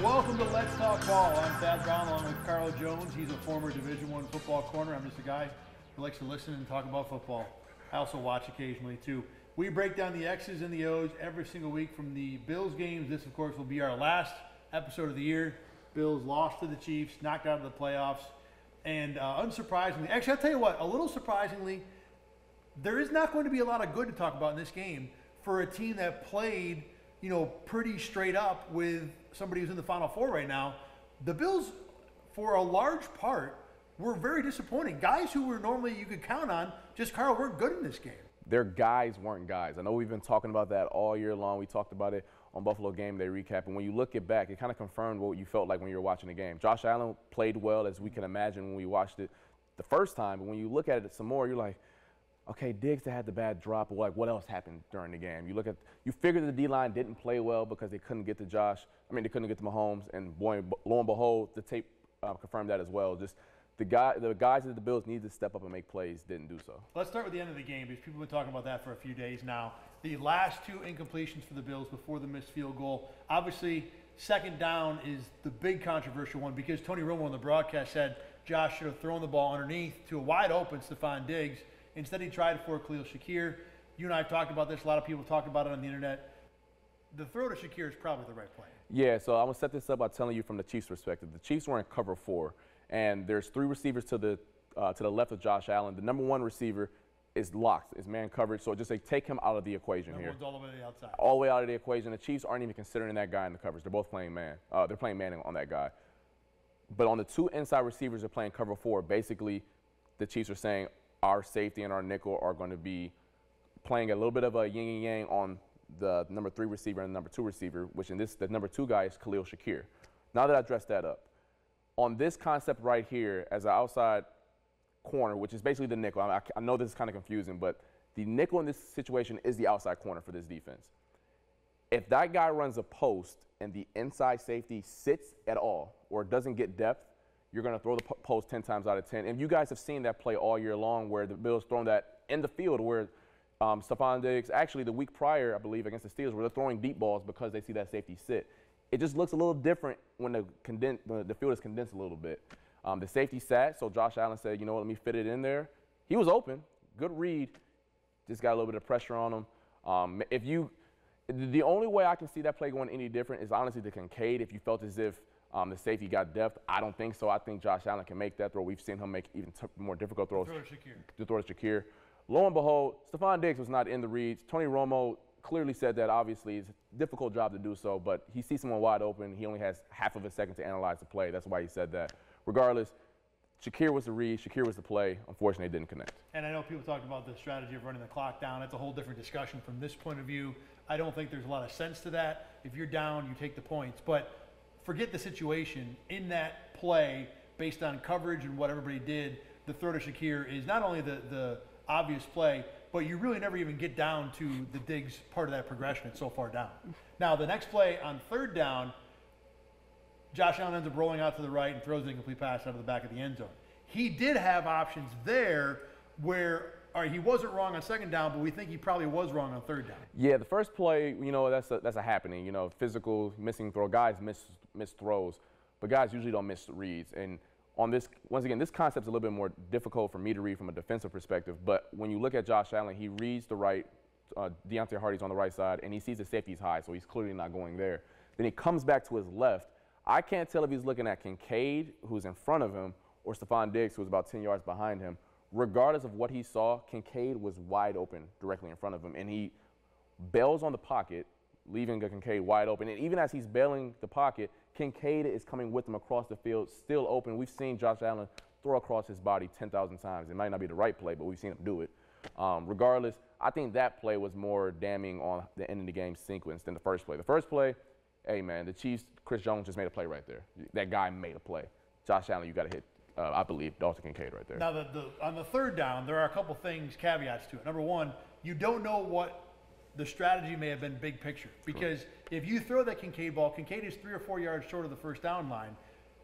Welcome to Let's Talk Ball. I'm Thad Brown along with Carl Jones. He's a former Division I football corner. I'm just a guy who likes to listen and talk about football. I also watch occasionally too. We break down the X's and the O's every single week from the Bills games. This, of course, will be our last episode of the year. Bills lost to the Chiefs, knocked out of the playoffs. And unsurprisingly, actually, I'll tell you what, a little surprisingly, there is not going to be a lot of good to talk about in this game for a team that played, pretty straight up with somebody who's in the Final Four right now. The Bills, for a large part, were very disappointing. Guys who were normally you could count on, just, Carl, weren't good in this game. Their guys weren't guys. I know we've been talking about that all year long. We talked about it on Buffalo Game Day recap. And when you look it back, it kind of confirmed what you felt like when you were watching the game. Josh Allen played well, as we can imagine when we watched it the first time. But when you look at it some more, you're like, okay, Diggs had the bad drop, but what else happened during the game? You figure the D-line didn't play well because they couldn't get to they couldn't get to Mahomes, and lo and behold, the tape confirmed that as well. Just the guys that the Bills needed to step up and make plays didn't do so. Let's start with the end of the game, because people have been talking about that for a few days now. The last two incompletions for the Bills before the missed field goal. Obviously, second down is the big controversial one, because Tony Romo on the broadcast said Josh should have thrown the ball underneath to a wide open Stephon Diggs. Instead, he tried for Khalil Shakir. You and I have talked about this. A lot of people talk about it on the internet. The throw to Shakir is probably the right play. Yeah, so I'm going to set this up by telling you from the Chiefs' perspective. The Chiefs were in cover 4, and there's 3 receivers to the left of Josh Allen. The number 1 receiver is locked, is man coverage, so just take him out of the equation here. All the way to the outside. All the way out of the equation. The Chiefs aren't even considering that guy in the coverage. They're both playing man. They're playing man on that guy. But on the 2 inside receivers are playing cover 4. Basically, the Chiefs are saying our safety and our nickel are going to be playing a little bit of a yin and yang on the number 3 receiver and the number 2 receiver, which the number 2 guy is Khalil Shakir. Now that I dressed that up, on this concept right here as an outside corner, which is basically the nickel. I know this is kind of confusing, but the nickel in this situation is the outside corner for this defense. If that guy runs a post and the inside safety sits at all or doesn't get depth, you're going to throw the post 10 times out of 10. And you guys have seen that play all year long where the Bills thrown that in the field where Stephon Diggs, actually the week prior, I believe, against the Steelers, where they're throwing deep balls because they see that safety sit. It just looks a little different when the field is condensed a little bit. The safety sat, so Josh Allen said, let me fit it in there. He was open. Good read. Just got a little bit of pressure on him. The only way I can see that play going any different is honestly to Kincaid. If you felt as if the safety got depth, I don't think so. I think Josh Allen can make that throw. We've seen him make even more difficult throws. To throw to Shakir. Lo and behold, Stephon Diggs was not in the reads. Tony Romo clearly said that obviously it's a difficult job to do so, but he sees someone wide open. He only has half of a second to analyze the play. That's why he said that. Regardless, Shakir was the read. Shakir was the play. Unfortunately, it didn't connect. And I know people talked about the strategy of running the clock down. That's a whole different discussion from this point of view. I don't think there's a lot of sense to that. If you're down, you take the points. But forget the situation. In that play, based on coverage and what everybody did, the throw to Shakir is not only the obvious play, but you really never even get down to the Diggs part of that progression. It's so far down. Now, the next play on third down, Josh Allen ends up rolling out to the right and throws an incomplete pass out of the back of the end zone. He did have options there where he wasn't wrong on second down, but we think he probably was wrong on third down. Yeah, the first play, that's a happening. Physical, missing throw. Guys miss throws, but guys usually don't miss reads. And on this, once again, this concept is a little bit more difficult for me to read from a defensive perspective. But when you look at Josh Allen, he reads the right, Deontay Hardy's on the right side, and he sees the safety's high, so he's clearly not going there. Then he comes back to his left. I can't tell if he's looking at Kincaid, who's in front of him, or Stephon Diggs, who's about 10 yards behind him. Regardless of what he saw, Kincaid was wide open directly in front of him, and he bails on the pocket, leaving Kincaid wide open. And even as he's bailing the pocket, Kincaid is coming with him across the field, still open. We've seen Josh Allen throw across his body 10,000 times. It might not be the right play, but we've seen him do it. Regardless, I think that play was more damning on the end of the game sequence than the first play. The first play, hey, man, the Chiefs, Chris Jones just made a play right there. That guy made a play. Josh Allen, you got to hit, I believe, Dalton Kincaid right there. Now, on the third down, there are a couple things, caveats to it. Number one, you don't know what the strategy may have been big picture. Because if you throw that Kincaid ball, Kincaid is 3 or 4 yards short of the first down line.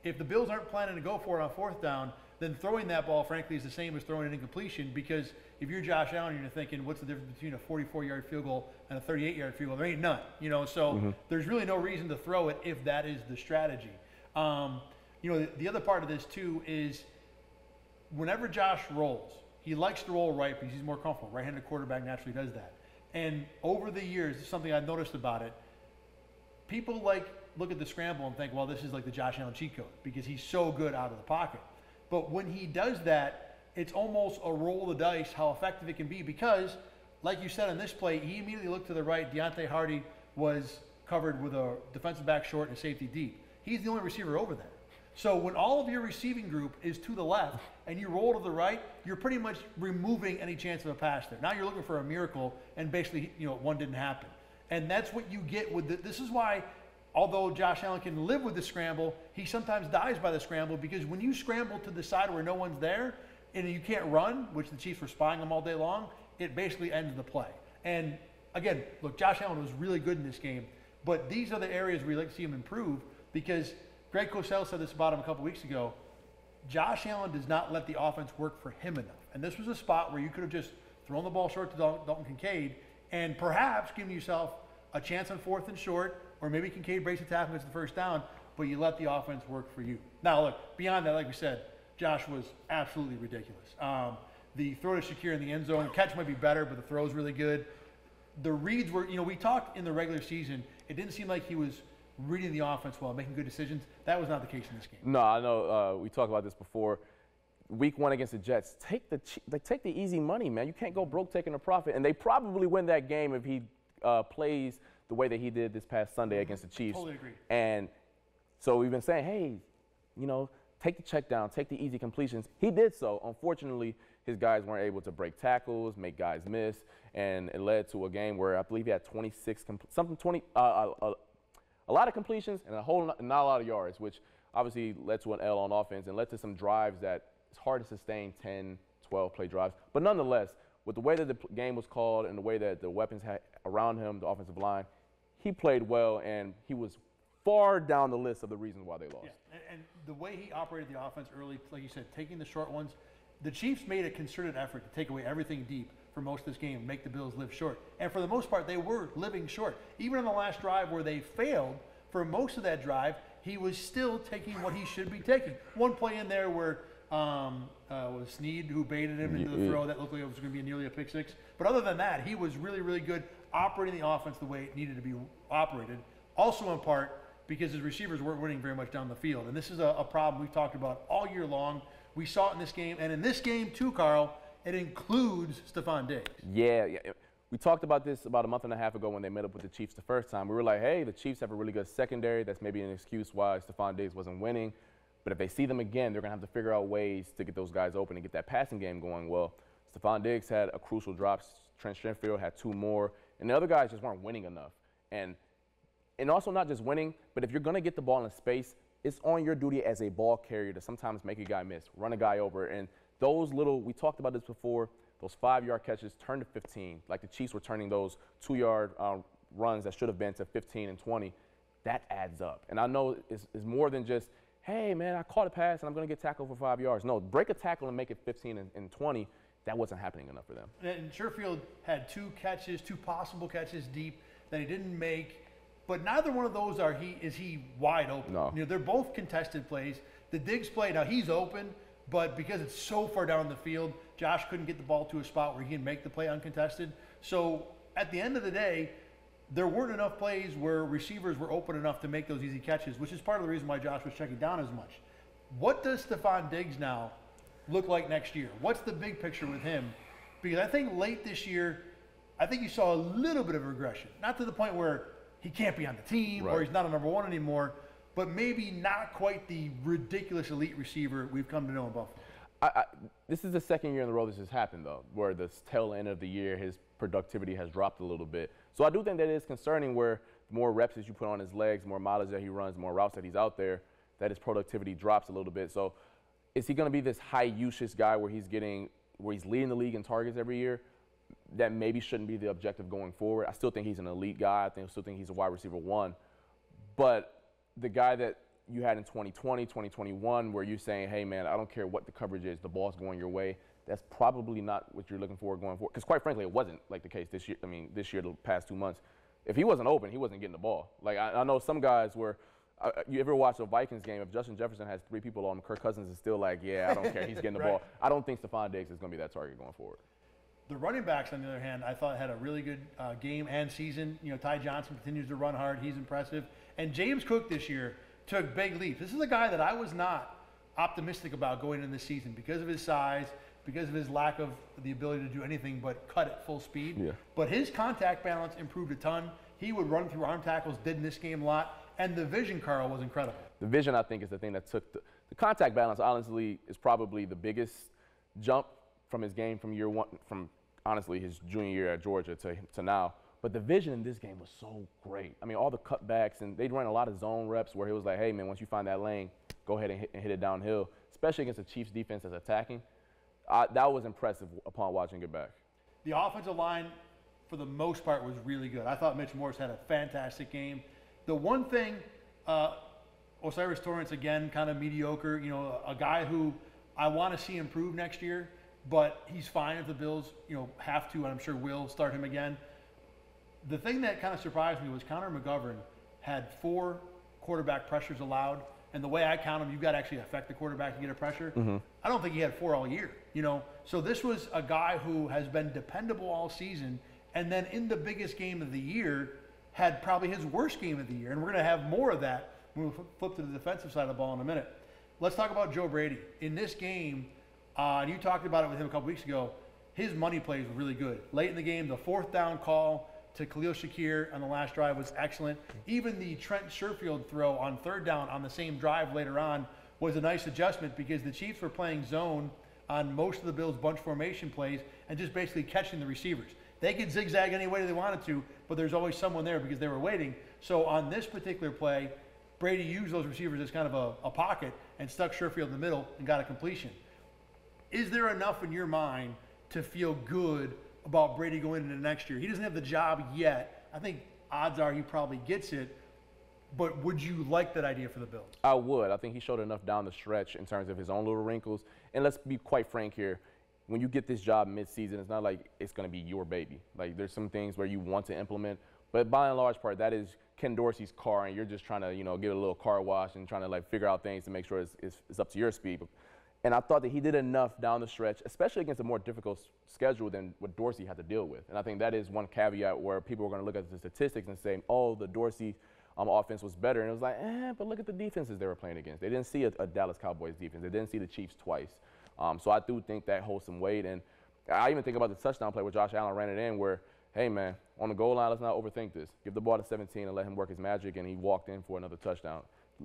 If the Bills aren't planning to go for it on fourth down, then throwing that ball, frankly, is the same as throwing an incompletion, because if you're Josh Allen, you're thinking, what's the difference between a 44-yard field goal and a 38-yard field goal? There ain't none, you know, so there's really no reason to throw it if that is the strategy. You know, the other part of this, too, is whenever Josh rolls, he likes to roll right because he's more comfortable. Right-handed quarterback naturally does that. And over the years, this is something I've noticed about it, people look at the scramble and think, well, this is like the Josh Allen cheat code because he's so good out of the pocket. But when he does that, it's almost a roll of the dice how effective it can be, because, like you said on this play, he immediately looked to the right. Deontay Hardy was covered with a defensive back short and a safety deep. He's the only receiver over there. So when all of your receiving group is to the left and you roll to the right, you're pretty much removing any chance of a pass there. Now you're looking for a miracle, and basically, you know, one didn't happen. And that's what you get with this is why, although Josh Allen can live with the scramble, he sometimes dies by the scramble, because when you scramble to the side where no one's there and you can't run, which the Chiefs were spying them all day long, it basically ends the play. And again, look, Josh Allen was really good in this game, but these are the areas where you like to see him improve, because Greg Cosell said this about him a couple weeks ago. Josh Allen does not let the offense work for him enough. And this was a spot where you could have just thrown the ball short to Dalton Kincaid and perhaps given yourself a chance on 4th and short, or maybe Kincaid breaks a tackle and gets the first down, but you let the offense work for you. Now, look, beyond that, like we said, Josh was absolutely ridiculous. The throw to Shakir in the end zone, catch might be better, but the throw is really good. The reads were, you know, we talked in the regular season, it didn't seem like he was reading the offense well, making good decisions. That was not the case in this game. No, I know we talked about this before. Week 1 against the Jets, take the easy money, man. You can't go broke taking a profit, and they probably win that game if he plays the way that he did this past Sunday against the Chiefs. Totally agree. And so we've been saying, hey, you know, take the check down, take the easy completions. He did so. Unfortunately, his guys weren't able to break tackles, make guys miss, and it led to a game where I believe he had 26, a lot of completions and not a lot of yards, which obviously led to an L on offense and led to some drives that it's hard to sustain 10, 12 play drives. But nonetheless, with the way that the game was called and the way that the weapons had around him, the offensive line, he played well, and he was far down the list of the reasons why they lost. Yeah, and the way he operated the offense early, like you said, taking the short ones, the Chiefs made a concerted effort to take away everything deep for most of this game and make the Bills live short. And for the most part, they were living short. Even on the last drive where they failed, for most of that drive, he was still taking what he should be taking. One play in there where was Snead who baited him into the throw that looked like it was going to be nearly a pick six. But other than that, he was really, really good operating the offense the way it needed to be operated. Also in part because his receivers weren't winning very much down the field. And this is a problem we've talked about all year long. We saw it in this game. And in this game too, Carl, it includes Stephon Diggs. Yeah. We talked about this about a month and a half ago when they met up with the Chiefs the first time. We were like, hey, the Chiefs have a really good secondary. That's maybe an excuse why Stephon Diggs wasn't winning. But if they see them again, they're going to have to figure out ways to get those guys open and get that passing game going. Well, Stephon Diggs had a crucial drop. Trent Shenfield had 2 more. And the other guys just weren't winning enough. And also not just winning, but if you're going to get the ball in space, it's on your duty as a ball carrier to sometimes make a guy miss, run a guy over. And those little, we talked about this before, those 5-yard catches turn to 15. Like the Chiefs were turning those 2-yard runs that should have been to 15 and 20. That adds up. And I know it's more than just, hey, man, I caught a pass and I'm going to get tackled for 5 yards. No, break a tackle and make it 15 and 20. That wasn't happening enough for them. And Sherfield had 2 possible catches deep that he didn't make. But neither one of those is he wide open. No. You know, they're both contested plays. The Diggs play, now he's open, but because it's so far down the field, Josh couldn't get the ball to a spot where he can make the play uncontested. So at the end of the day, there weren't enough plays where receivers were open enough to make those easy catches, which is part of the reason why Josh was checking down as much. What does Stephon Diggs now look like next year? What's the big picture with him? Because I think late this year, I think you saw a little bit of regression. Not to the point where he can't be on the team or he's not a number 1 anymore, but maybe not quite the ridiculous elite receiver we've come to know in Buffalo. This is the second year in a row this has happened, though, where the tail end of the year, his productivity has dropped a little bit. So I do think that it is concerning where the more reps that you put on his legs, the more mileage that he runs, the more routes that he's out there, that his productivity drops a little bit. So is he going to be this high usage guy where he's leading the league in targets every year? That maybe shouldn't be the objective going forward. I still think he's an elite guy. I still think he's a wide receiver 1. But the guy that you had in 2020, 2021, where you're saying, hey, man, I don't care what the coverage is, the ball's going your way. That's probably not what you're looking for going forward. Because quite frankly, it wasn't like the case this year. I mean, this year, the past 2 months. If he wasn't open, he wasn't getting the ball. Like, I know some guys were, you ever watch a Vikings game, if Justin Jefferson has 3 people on him, Kirk Cousins is still like, yeah, I don't care, he's getting the ball. I don't think Stephon Diggs is going to be that target going forward. The running backs, on the other hand, I thought had a really good game and season. You know, Ty Johnson continues to run hard. He's impressive. And James Cook this year took big leaps. This is a guy that I was not optimistic about going into the season because of his size, because of his lack of the ability to do anything but cut at full speed. Yeah. But his contact balance improved a ton. He would run through arm tackles, did in this game a lot. And the vision, Carl, was incredible. The vision, I think, is the thing that took the contact balance, honestly, is probably the biggest jump from his game from year one, from honestly his junior year at Georgia to now. But the vision in this game was so great. I mean, all the cutbacks, and they'd run a lot of zone reps where he was like, hey, man, once you find that lane, go ahead and hit it downhill, especially against the Chiefs defense that's attacking. That was impressive upon watching it back. The offensive line, for the most part, was really good. I thought Mitch Morse had a fantastic game. The one thing, Osiris Torrance, again, kind of mediocre, you know, a guy who I want to see improve next year, but he's fine if the Bills, you know, have to, and I'm sure will start him again. The thing that kind of surprised me was Connor McGovern had 4 quarterback pressures allowed. And the way I count them, you've got to actually affect the quarterback to get a pressure. I don't think he had 4 all year, you know. So this was a guy who has been dependable all season, and then in the biggest game of the year had probably his worst game of the year. And we're going to have more of that when we flip to the defensive side of the ball in a minute. Let's talk about Joe Brady. In this game, and you talked about it with him a couple weeks ago, his money plays were really good. Late in the game, the 4th down call to Khalil Shakir on the last drive was excellent. Even the Trent Sherfield throw on 3rd down on the same drive later on was a nice adjustment because the Chiefs were playing zone on most of the Bills' bunch formation plays and just basically catching the receivers. They could zigzag any way they wanted to, but there's always someone there because they were waiting. So on this particular play, Brady used those receivers as kind of a pocket and stuck Sherfield in the middle and got a completion. Is there enough in your mind to feel good about Brady going into next year? He doesn't have the job yet. I think odds are he probably gets it. But would you like that idea for the Bills? I would. I think he showed enough down the stretch in terms of his own little wrinkles. And let's be quite frank here. When you get this job midseason, it's not like it's going to be your baby. Like, there's some things where you want to implement. But by and large part, that is Ken Dorsey's car, and you're just trying to, you know, give it a little car wash and trying to, like, figure out things to make sure it's up to your speed. And I thought that he did enough down the stretch, especially against a more difficult schedule than what Dorsey had to deal with. And I think that is one caveat where people are going to look at the statistics and say, oh, the Dorsey offense was better. And it was like, but look at the defenses they were playing against. They didn't see a Dallas Cowboys defense. They didn't see the Chiefs twice. So I do think that holds some weight. And I even think about the touchdown play where Josh Allen ran it in where, hey, man, on the goal line, let's not overthink this. Give the ball to 17 and let him work his magic, and he walked in for another touchdown.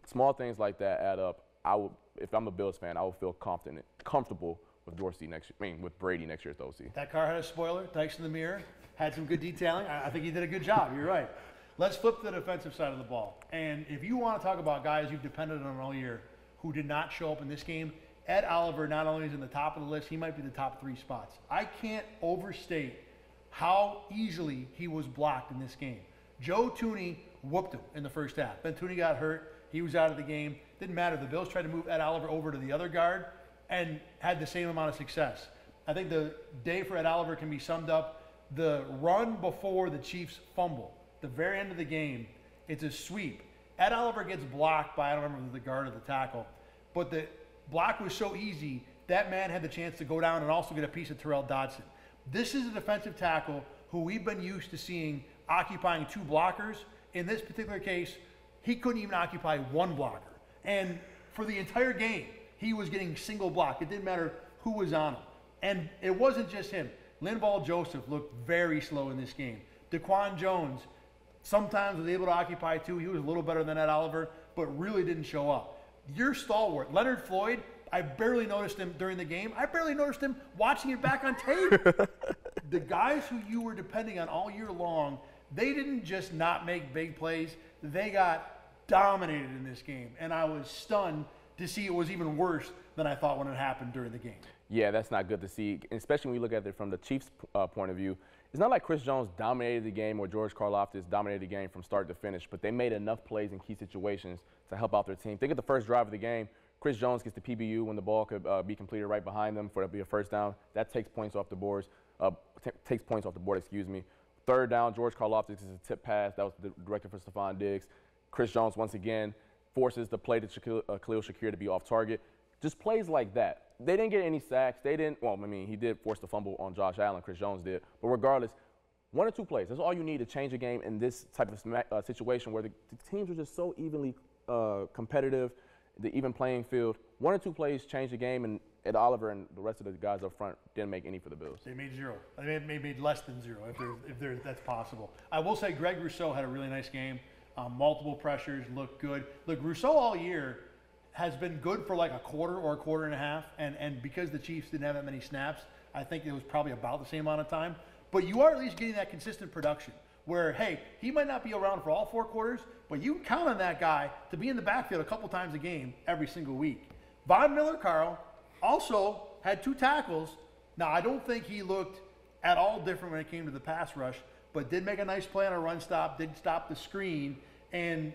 Small things like that add up. If I'm a Bills fan, I would feel comfortable with with Brady next year at the OC. That car had a spoiler, dikes in the mirror, had some good detailing. I think he did a good job. You're right. Let's flip to the defensive side of the ball. And if you want to talk about guys you've depended on all year who did not show up in this game, Ed Oliver not only is in the top of the list, he might be the top 3 spots. I can't overstate how easily he was blocked in this game. Joe Thuney whooped him in the first half. Then Thuney got hurt. He was out of the game. Didn't matter. The Bills tried to move Ed Oliver over to the other guard and had the same amount of success. I think the day for Ed Oliver can be summed up. The run before the Chiefs fumble, the very end of the game, it's a sweep. Ed Oliver gets blocked by, I don't remember the guard or the tackle, but the block was so easy, that man had the chance to go down and also get a piece of Terrell Dodson. This is a defensive tackle who we've been used to seeing occupying 2 blockers. In this particular case, he couldn't even occupy 1 blocker. And for the entire game, he was getting single block. It didn't matter who was on him. And it wasn't just him. Linval Joseph looked very slow in this game. Daquan Jones sometimes was able to occupy 2. He was a little better than Ed Oliver, but really didn't show up. Your stalwart, Leonard Floyd, I barely noticed him during the game. I barely noticed him watching it back on tape. The guys who you were depending on all year long, they didn't just not make big plays. They got dominated in this game, and I was stunned to see it was even worse than I thought when it happened during the game. Yeah, that's not good to see, especially when you look at it from the Chiefs' point of view. it's not like Chris Jones dominated the game or George Karlaftis dominated the game from start to finish, but they made enough plays in key situations to help out their team. Think of the first drive of the game. Chris Jones gets the PBU when the ball could be completed right behind them for it to be a first down. That takes points off the boards. Takes points off the board, excuse me. Third down, George Karlaftis is a tip pass. That was directed for Stephon Diggs. Chris Jones, once again, forces the play to Khalil Shakir to be off target. Just plays like that. They didn't get any sacks. They didn't, well, I mean, he did force the fumble on Josh Allen, Chris Jones did. But regardless, 1 or 2 plays. That's all you need to change a game in this type of situation where the teams are just so evenly competitive, the even playing field. 1 or 2 plays change the game, and Ed Oliver and the rest of the guys up front didn't make any for the Bills. They made 0. They made less than 0, if that's possible. I will say Greg Rousseau had a really nice game. Multiple pressures, looked good. Look, Rousseau all year has been good for like a quarter or a quarter and a half, and because the Chiefs didn't have that many snaps, I think it was probably about the same amount of time. But you are at least getting that consistent production where, hey, he might not be around for all 4 quarters, but you can count on that guy to be in the backfield a couple times a game every single week. Von Miller, Carl, also had 2 tackles. Now, I don't think he looked at all different when it came to the pass rush, but did make a nice play on a run stop, did stop the screen, and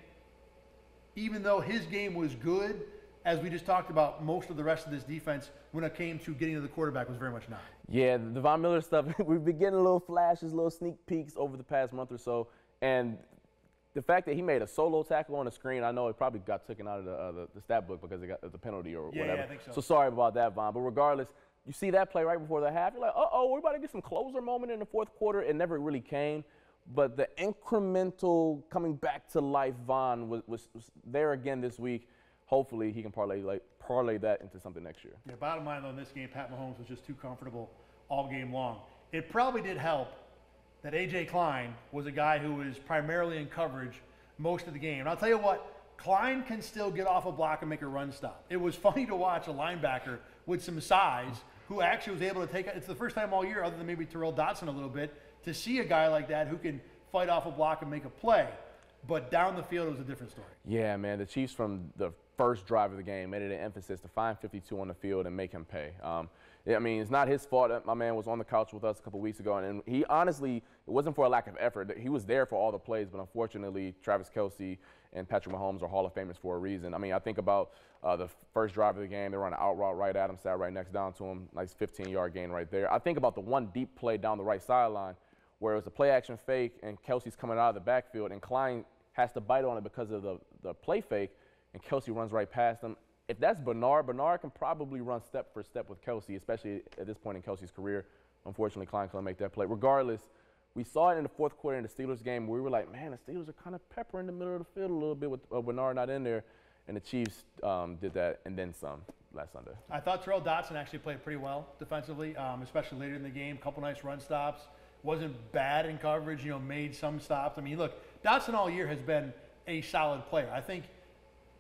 even though his game was good, as we just talked about, most of the rest of this defense, when it came to getting to the quarterback, was very much not. Yeah, the Von Miller stuff, we've been getting little flashes, little sneak peeks over the past month or so, and the fact that he made a solo tackle on the screen, I know it probably got taken out of the stat book because it got the penalty or whatever. Yeah, I think so. So sorry about that, Von. But regardless, you see that play right before the half, you're like, uh-oh, we're about to get some closer moment in the 4th quarter. It never really came. But the incremental coming back to life Von was there again this week. Hopefully he can parlay that into something next year. Yeah, bottom line, though, in this game, Pat Mahomes was just too comfortable all game long. It probably did help that A.J. Klein was a guy who was primarily in coverage most of the game. And I'll tell you what, Klein can still get off a block and make a run stop. It was funny to watch a linebacker with some size who actually was able to take it. It's the first time all year, other than maybe Terrell Dotson a little bit, to see a guy like that who can fight off a block and make a play. But down the field, it was a different story. Yeah, man, the Chiefs from the first drive of the game made it an emphasis to find 52 on the field and make him pay. I mean, it's not his fault that my man was on the couch with us a couple weeks ago, and he honestly, it wasn't for a lack of effort. He was there for all the plays, but unfortunately, Travis Kelce and Patrick Mahomes are Hall of Famers for a reason. I mean, I think about the first drive of the game. They run an out route right at him, sat right next down to him, nice 15-yard gain right there. I think about the one deep play down the right sideline where it was a play-action fake, and Kelce's coming out of the backfield, and Klein has to bite on it because of the play fake, and Kelce runs right past him. If that's Bernard can probably run step for step with Kelce, especially at this point in Kelce's career. Unfortunately, Klein couldn't make that play. Regardless, we saw it in the 4th quarter in the Steelers game where we were like, man, the Steelers are kind of peppering the middle of the field a little bit with Bernard not in there, and the Chiefs did that and then some last Sunday. I thought Terrell Dotson actually played pretty well defensively, especially later in the game. A couple nice run stops. Wasn't bad in coverage, made some stops. I mean, look, Dotson all year has been a solid player. I think,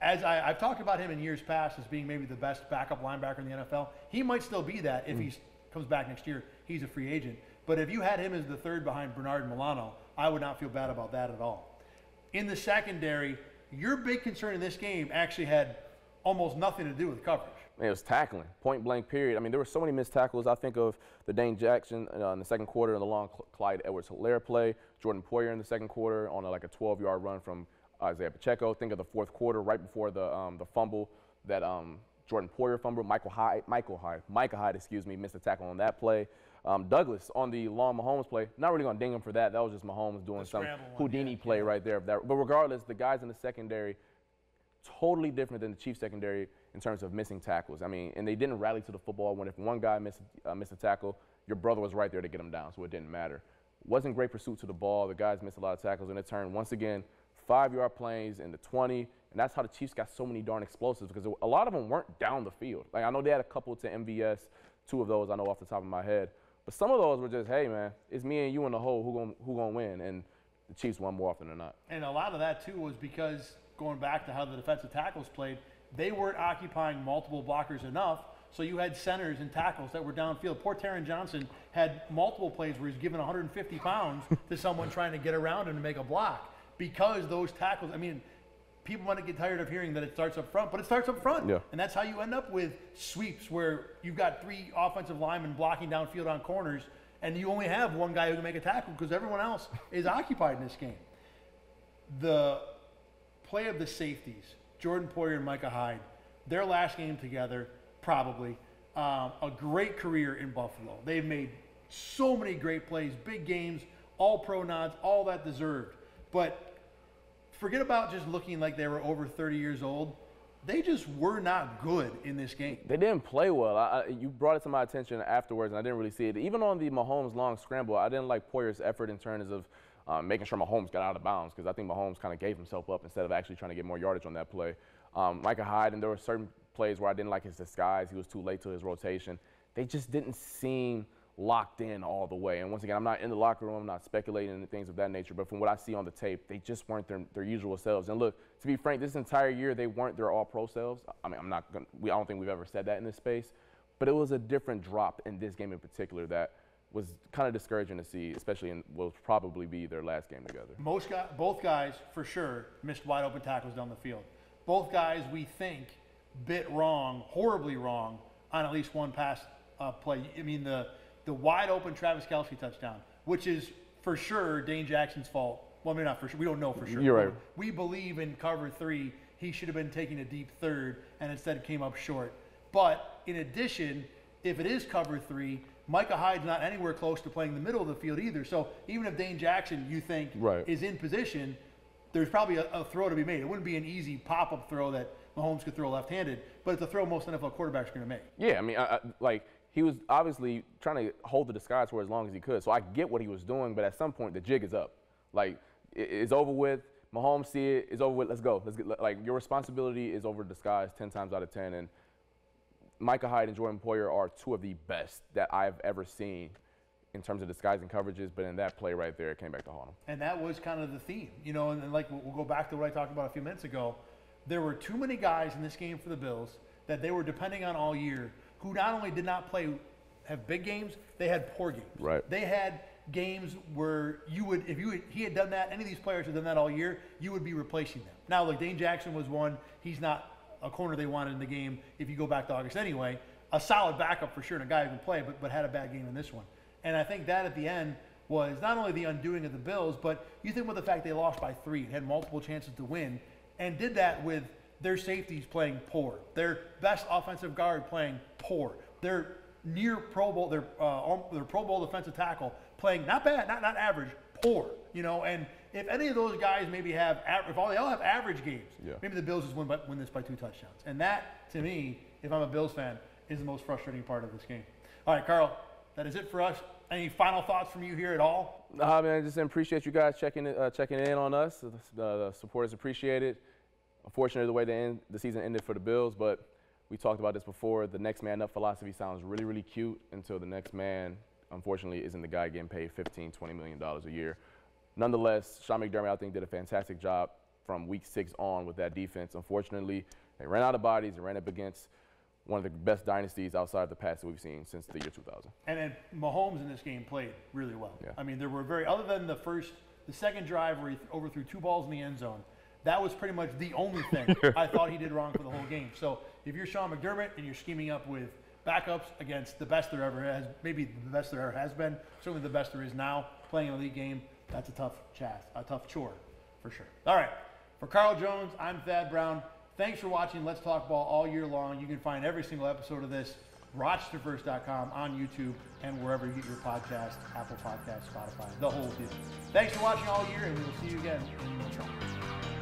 as I've talked about him in years past as being maybe the best backup linebacker in the NFL. He might still be that if he comes back next year. He's a free agent. But if you had him as the 3rd behind Bernard and Milano, I would not feel bad about that at all. In the secondary, your big concern in this game actually had almost nothing to do with coverage. It was tackling, point blank period. I mean, there were so many missed tackles. I think of the Dane Jackson in the 2nd quarter, the long Clyde Edwards-Helaire play, Jordan Poyer in the 2nd quarter on like a 12-yard run from Isaiah Pacheco. Think of the 4th quarter right before the fumble that Jordan Poyer fumbled. Micah Hyde, missed a tackle on that play. Douglas on the long Mahomes play, not really going to ding him for that. That was just Mahomes doing some Houdini play right there. But regardless, the guys in the secondary, totally different than the Chiefs secondary in terms of missing tackles. I mean, and they didn't rally to the football when if one guy missed a tackle, your brother was right there to get him down, so it didn't matter. Wasn't great pursuit to the ball. The guys missed a lot of tackles, and it turned, once again, 5-yard plays in the 20, and that's how the Chiefs got so many darn explosives because a lot of them weren't down the field. Like, I know they had a couple to MVS, 2 of those I know off the top of my head, but some of those were just, hey, man, it's me and you in the hole, who gonna win, and the Chiefs won more often than not. And a lot of that, too, was because going back to how the defensive tackles played, they weren't occupying multiple blockers enough, so you had centers and tackles that were downfield. Poor Taron Johnson had multiple plays where he's given 150 pounds to someone trying to get around him to make a block because those tackles, I mean, people might get tired of hearing that it starts up front, but it starts up front. Yeah. And that's how you end up with sweeps where you've got 3 offensive linemen blocking downfield on corners, and you only have one guy who can make a tackle because everyone else is occupied in this game. The play of the safeties, Jordan Poyer and Micah Hyde, their last game together, probably a great career in Buffalo. They've made so many great plays, big games, all pro nods, all that deserved. But forget about just looking like they were over 30 years old. They just were not good in this game. They didn't play well. You brought it to my attention afterwards, and I didn't really see it. Even on the Mahomes long scramble, I didn't like Poyer's effort in terms of making sure Mahomes got out of bounds, because I think Mahomes kind of gave himself up instead of actually trying to get more yardage on that play. Micah Hyde, and there were certain plays where I didn't like his disguise. He was too late to his rotation. They just didn't seem locked in all the way. And once again, I'm not in the locker room, I'm not speculating and things of that nature, but from what I see on the tape, they just weren't their usual selves. And look, to be frank, this entire year they weren't their all-pro selves. I mean, I don't think we've ever said that in this space, but it was a different drop in this game in particular that was kind of discouraging to see, especially in what will probably be their last game together. Both guys, for sure, missed wide open tackles down the field. Both guys, we think, bit wrong, horribly wrong, on at least one pass play. I mean, the wide open Travis Kelce touchdown, which is for sure Dane Jackson's fault. Well, maybe not for sure. We don't know for sure. You're right. We believe in cover 3, he should have been taking a deep third and instead came up short. But in addition, if it is cover 3, Micah Hyde's not anywhere close to playing the middle of the field either. So even if Dane Jackson, you think, is in position, there's probably a throw to be made. It wouldn't be an easy pop-up throw that Mahomes could throw left-handed, but it's a throw most NFL quarterbacks are going to make. Yeah, I mean, he was obviously trying to hold the disguise for as long as he could. So I get what he was doing, but at some point the jig is up. Like, it's over with. Mahomes see it. It's over with. Let's go. Your responsibility is over disguise 10 times out of 10. And Micah Hyde and Jordan Poyer are two of the best that I've ever seen in terms of disguising coverages. But in that play right there, it came back to haunt him. And that was kind of the theme, and like we'll go back to what I talked about a few minutes ago. There were too many guys in this game for the Bills that they were depending on all year who not only did not have big games, they had poor games. Right. They had games where he had done that, any of these players had done that all year, you would be replacing them. Now, look, Dane Jackson was one. He's not a corner they wanted in the game if you go back to August anyway. A solid backup for sure, and a guy who can play, but had a bad game in this one. And I think that at the end was not only the undoing of the Bills, but you think with the fact they lost by 3, had multiple chances to win, and did that with their safeties playing poor, their best offensive guard playing poor, their near Pro Bowl, their Pro Bowl defensive tackle playing not bad, not average, poor. And if any of those guys maybe they all have average games, maybe the Bills just win this by 2 touchdowns. And that, to me, if I'm a Bills fan, is the most frustrating part of this game. All right, Carl, that is it for us. Any final thoughts from you here at all? I mean, I just appreciate you guys checking in on us. The support is appreciated. Unfortunately, the way the season ended for the Bills, but we talked about this before. The next man up philosophy sounds really, really cute until the next man, unfortunately, isn't the guy getting paid $15, $20 million a year. Nonetheless, Sean McDermott, I think, did a fantastic job from week 6 on with that defense. Unfortunately, they ran out of bodies. They ran up against one of the best dynasties outside of the past that we've seen since the year 2000. And then Mahomes in this game played really well. Yeah. I mean, there were other than the second drive where he overthrew 2 balls in the end zone, that was pretty much the only thing I thought he did wrong for the whole game. So if you're Sean McDermott and you're scheming up with backups against the best there ever has, maybe the best there ever has been, certainly the best there is now, playing an elite game, that's a tough chore for sure. All right, for Carl Jones, I'm Thad Brown. Thanks for watching Let's Talk Ball all year long. You can find every single episode of this, RochesterFirst.com, on YouTube, and wherever you get your podcast, Apple Podcasts, Spotify, the whole deal. Thanks for watching all year, and we will see you again in the next one.